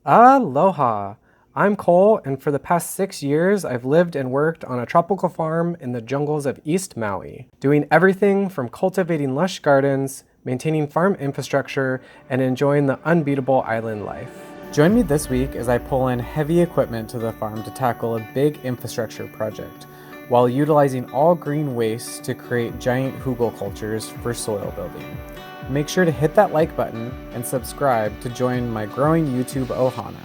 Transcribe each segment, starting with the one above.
Aloha! I'm Kole, and for the past 6 years, I've lived and worked on a tropical farm in the jungles of East Maui, doing everything from cultivating lush gardens, maintaining farm infrastructure, and enjoying the unbeatable island life. Join me this week as I pull in heavy equipment to the farm to tackle a big infrastructure project, while utilizing all green waste to create giant hugelkultures for soil building. Make sure to hit that like button and subscribe to join my growing YouTube ohana.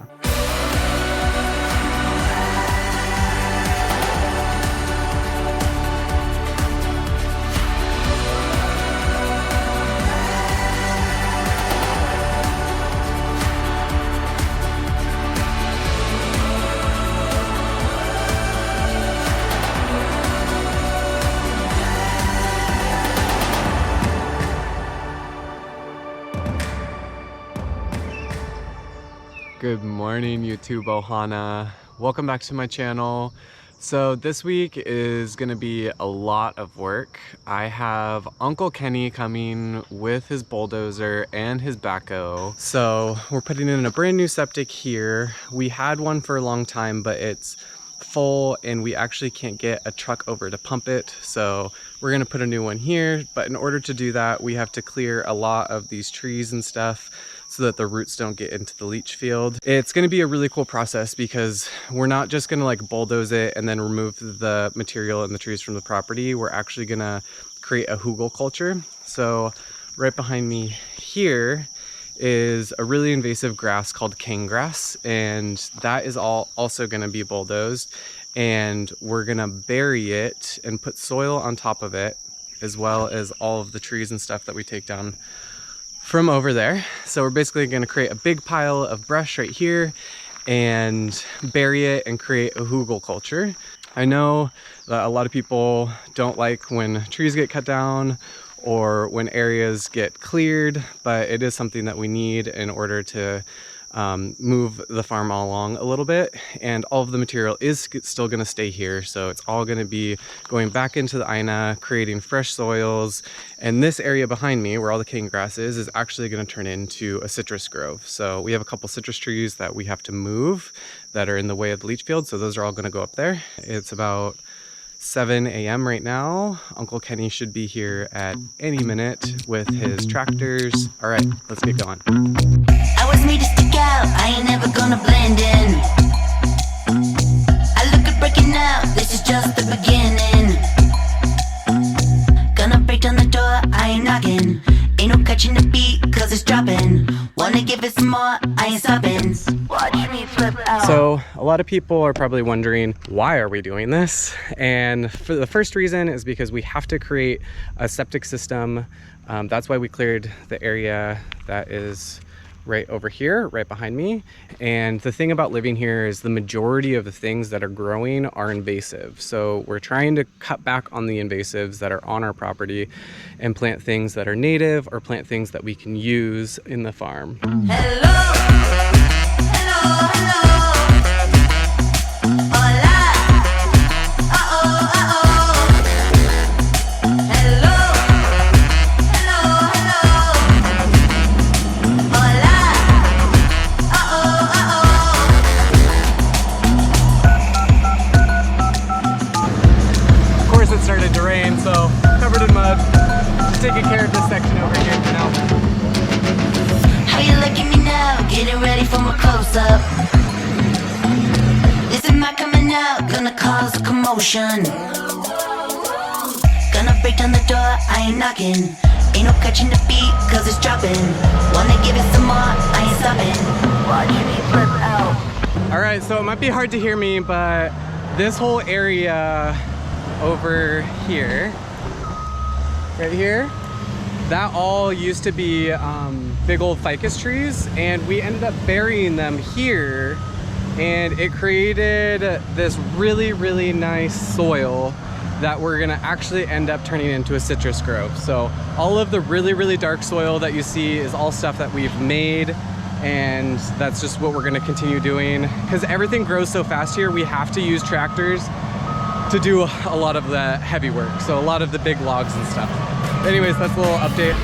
Good morning, YouTube ohana. Welcome back to my channel. So this week is gonna be a lot of work. I have Uncle Kenny coming with his bulldozer and his backhoe. So we're putting in a brand new septic here. We had one for a long time, but it's full and we actually can't get a truck over to pump it. So we're gonna put a new one here. But in order to do that, we have to clear a lot of these trees and stuff so that the roots don't get into the leach field. It's gonna be a really cool process because we're not just gonna like bulldoze it and then remove the material and the trees from the property. We're actually gonna create a hugelkultur. So right behind me here is a really invasive grass called cane grass, and that is also gonna be bulldozed, and we're gonna bury it and put soil on top of it, as well as all of the trees and stuff that we take down from over there. So we're basically going to create a big pile of brush right here and bury it and create a hugelkultur. I know that a lot of people don't like when trees get cut down or when areas get cleared, but it is something that we need in order to move the farm along a little bit. And all of the material is still going to stay here, so it's all going to be going back into the Aina, creating fresh soils. And this area behind me where all the cane grass is actually going to turn into a citrus grove. So we have a couple citrus trees that we have to move that are in the way of the leach field, so those are all going to go up there. It's about 7 a.m. right now. Uncle Kenny should be here at any minute with his tractors. All right, let's get going. I was made to stick out, I ain't never gonna blend in. I look at breaking out, this is just the beginning. Gonna break down the door, I ain't knocking. Ain't no catching the beat, cause it's dropping. Wanna give it some more, I ain't stopping. Watch me flip out. So a lot of people are probably wondering, why are we doing this? And for the first reason is because we have to create a septic system. That's why we cleared the area that is right over here, right behind me. And the thing about living here is the majority of the things that are growing are invasive. So we're trying to cut back on the invasives that are on our property and plant things that are native or plant things that we can use in the farm. Hello, hello, hello. Started to rain, so covered in mud. Just taking care of this section over here for now. How you looking me now? Getting ready for my close-up. This is my coming out, gonna cause a commotion. Gonna break down the door, I ain't knocking. Ain't no catching the beat, cause it's dropping. Wanna give it some more, I ain't stopping. Watch me flip out. Alright, so it might be hard to hear me, but this whole area over here, right here, that all used to be big old ficus trees, and we ended up burying them here, and it created this really nice soil that we're gonna actually end up turning into a citrus grove. So all of the really dark soil that you see is all stuff that we've made, and that's just what we're gonna continue doing. Because everything grows so fast here, we have to use tractors to do a lot of the heavy work, so a lot of the big logs and stuff. Anyways, that's a little update.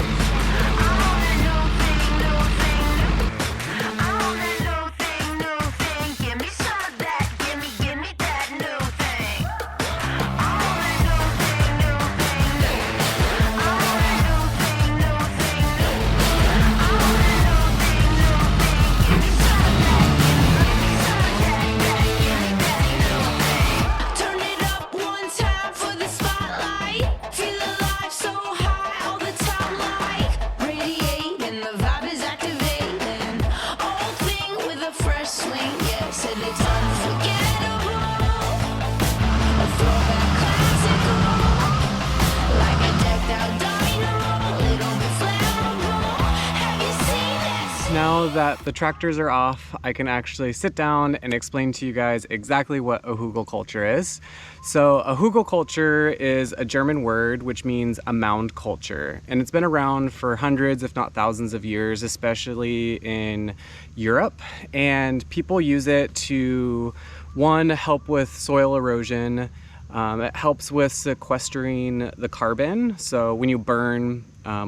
now that the tractors are off, I can actually sit down and explain to you guys exactly what a hugelkultur is. So a hugelkultur is a German word which means a mound culture, and it's been around for hundreds if not thousands of years, especially in Europe, and people use it to, one, help with soil erosion. It helps with sequestering the carbon. So when you burn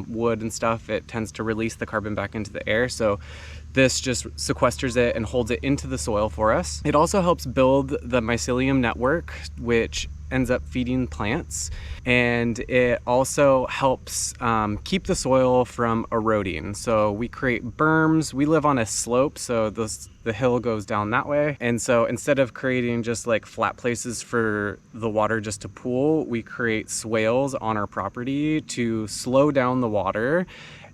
wood and stuff, it tends to release the carbon back into the air. So this just sequesters it and holds it into the soil for us. It also helps build the mycelium network, which ends up feeding plants. And it also helps keep the soil from eroding. So we create berms. We live on a slope, so the hill goes down that way. And so instead of creating just like flat places for the water just to pool, we create swales on our property to slow down the water,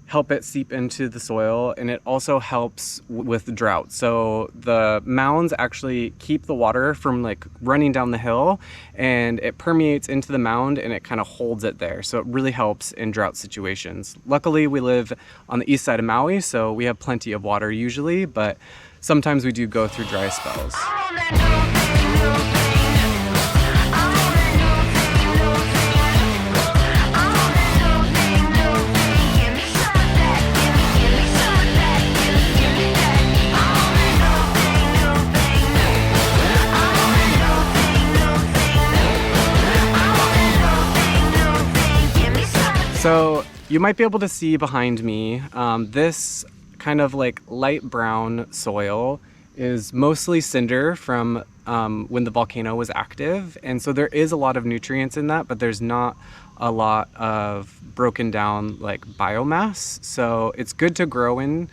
help it seep into the soil, and it also helps with drought. So the mounds actually keep the water from like running down the hill, and it permeates into the mound and it kind of holds it there. So it really helps in drought situations. Luckily, we live on the east side of Maui, so we have plenty of water usually, but sometimes we do go through dry spells. So you might be able to see behind me, this kind of like light brown soil is mostly cinder from when the volcano was active. And so there is a lot of nutrients in that, but there's not a lot of broken down like biomass. So it's good to grow in,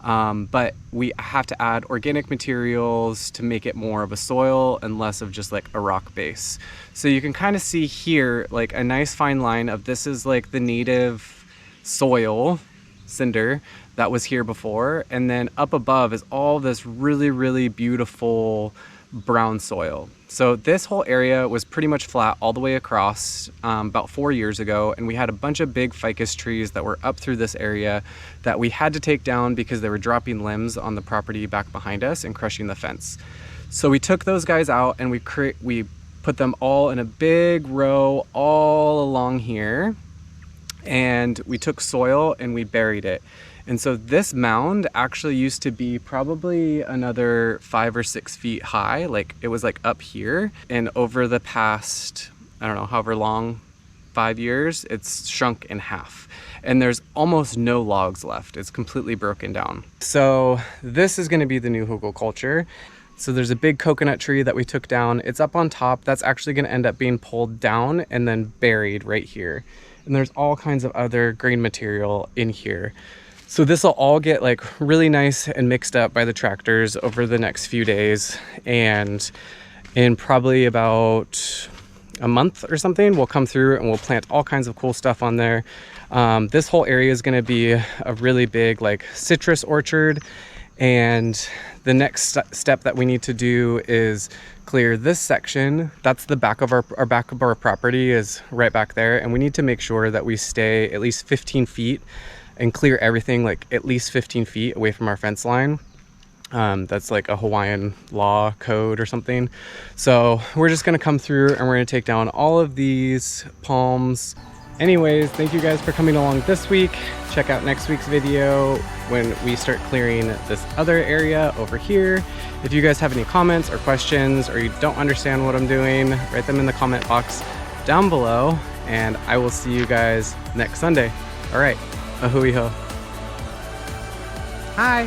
but we have to add organic materials to make it more of a soil and less of just like a rock base. So you can kind of see here like a nice fine line of this is like the native soil cinder that was here before, and then up above is all this really, really beautiful brown soil. So this whole area was pretty much flat all the way across about 4 years ago, and we had a bunch of big ficus trees that were up through this area that we had to take down because they were dropping limbs on the property back behind us and crushing the fence. So we took those guys out and we put them all in a big row all along here, and we took soil and we buried it. And so this mound actually used to be probably another 5 or 6 feet high. Like it was like up here, and over the past, I don't know, however long, 5 years, it's shrunk in half. And there's almost no logs left. It's completely broken down. So this is gonna be the new hugelkultur. So there's a big coconut tree that we took down. It's up on top. That's actually gonna end up being pulled down and then buried right here. And there's all kinds of other green material in here. So this will all get like really nice and mixed up by the tractors over the next few days. And in probably about a month or something, we'll come through and we'll plant all kinds of cool stuff on there. This whole area is gonna be a really big like citrus orchard. And the next step that we need to do is clear this section. That's the back of our property is right back there. And we need to make sure that we stay at least 15 feet and clear everything like at least 15 feet away from our fence line. That's like a Hawaiian law code or something. So we're just gonna come through and we're gonna take down all of these palms. Anyways, thank you guys for coming along this week. Check out next week's video when we start clearing this other area over here. If you guys have any comments or questions, or you don't understand what I'm doing, write them in the comment box down below, and I will see you guys next Sunday. All right, ahui ho. Hi,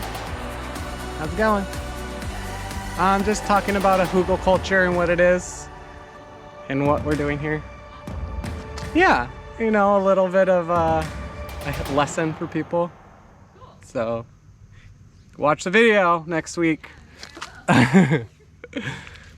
how's it going? I'm just talking about a hugelkultur and what it is and what we're doing here. Yeah, you know, a little bit of a lesson for people. So watch the video next week.